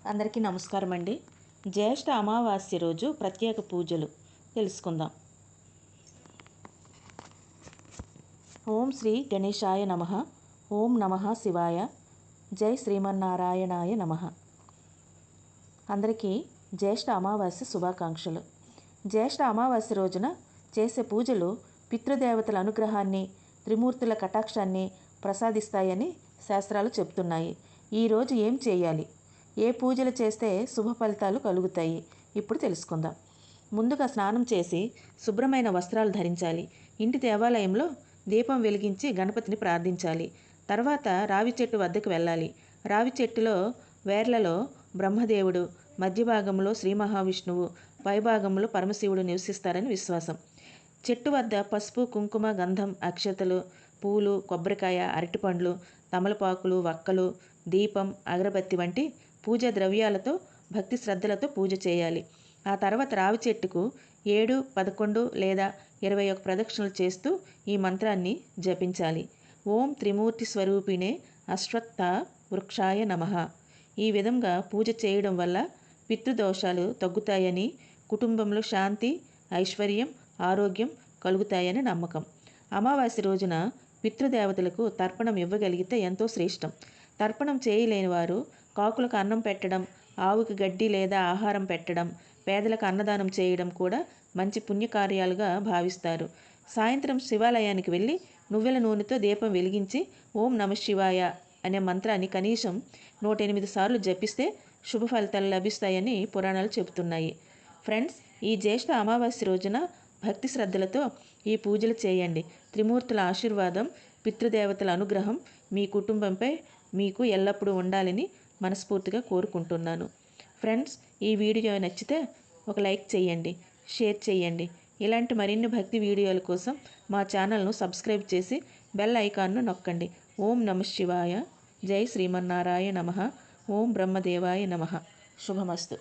అందరికీ నమస్కారం అండి. జ్యేష్ఠ అమావాస్య రోజు ప్రత్యేక పూజలు తెలుసుకుందాం. ఓం శ్రీ గణేశాయ నమః. ఓం నమః శివాయ. జై శ్రీమన్నారాయణాయ నమః. అందరికీ జ్యేష్ఠ అమావాస్య శుభాకాంక్షలు. జ్యేష్ఠ అమావాస్య రోజున చేసే పూజలు పితృదేవతల అనుగ్రహాన్ని, త్రిమూర్తుల కటాక్షాన్ని ప్రసాదిస్తాయని శాస్త్రాలు చెప్తున్నాయి. ఈరోజు ఏం చేయాలి, ఏ పూజలు చేస్తే శుభ ఫలితాలు కలుగుతాయి, ఇప్పుడు తెలుసుకుందాం. ముందుగా స్నానం చేసి శుభ్రమైన వస్త్రాలు ధరించాలి. ఇంటి దేవాలయంలో దీపం వెలిగించి గణపతిని ప్రార్థించాలి. తర్వాత రావి చెట్టు వద్దకు వెళ్ళాలి. రావి చెట్టులో వేర్లలో బ్రహ్మదేవుడు, మధ్య భాగంలో శ్రీ మహావిష్ణువు, పైభాగంలో పరమశివుడు నివసిస్తారని విశ్వాసం. చెట్టు వద్ద పసుపు, కుంకుమ, గంధం, అక్షతలు, పూలు, కొబ్బరికాయ, అరటిపండ్లు, తమలపాకులు, వక్కలు, దీపం, అగరబత్తి వంటి పూజా ద్రవ్యాలతో భక్తి శ్రద్ధలతో పూజ చేయాలి. ఆ తర్వాత రావి చెట్టుకు 7, 11 లేదా 21 ప్రదక్షిణలు చేస్తూ ఈ మంత్రాన్ని జపించాలి. ఓం త్రిమూర్తి స్వరూపిణే అశ్వత్థ వృక్షాయ నమః. ఈ విధంగా పూజ చేయడం వల్ల పితృదోషాలు తగ్గుతాయని, కుటుంబంలో శాంతి, ఐశ్వర్యం, ఆరోగ్యం కలుగుతాయని నమ్మకం. అమావాస్య రోజున పితృదేవతలకు తర్పణం ఇవ్వగలిగితే ఎంతో శ్రేష్టం. తర్పణం చేయలేని వారు కాకులకు అన్నం పెట్టడం, ఆవుకి గడ్డి లేదా ఆహారం పెట్టడం, పేదలకు అన్నదానం చేయడం కూడా మంచి పుణ్యకార్యాలుగా భావిస్తారు. సాయంత్రం శివాలయానికి వెళ్ళి నువ్వుల నూనెతో దీపం వెలిగించి ఓం నమః శివాయ అనే మంత్రాన్ని కనీసం 108 సార్లు జపిస్తే శుభ ఫలితాలు లభిస్తాయని పురాణాలు చెబుతున్నాయి. ఫ్రెండ్స్, ఈ జ్యేష్ఠ అమావాస్య రోజున భక్తి శ్రద్ధలతో ఈ పూజలు చేయండి. త్రిమూర్తుల ఆశీర్వాదం, పితృదేవతల అనుగ్రహం మీ కుటుంబంపై మీకు ఎల్లప్పుడూ ఉండాలని మనస్ఫూర్తిగా కోరుకుంటున్నాను. ఫ్రెండ్స్, ఈ వీడియో నచ్చితే ఒక లైక్ చేయండి, షేర్ చేయండి. ఇలాంటి మరిన్ని భక్తి వీడియోల కోసం మా ఛానల్ను సబ్స్క్రైబ్ చేసి బెల్ ఐకాన్ను నొక్కండి. ఓం నమః శివాయ. జై శ్రీమన్నారాయణ నమః. ఓం బ్రహ్మదేవాయ నమః. శుభమస్తు.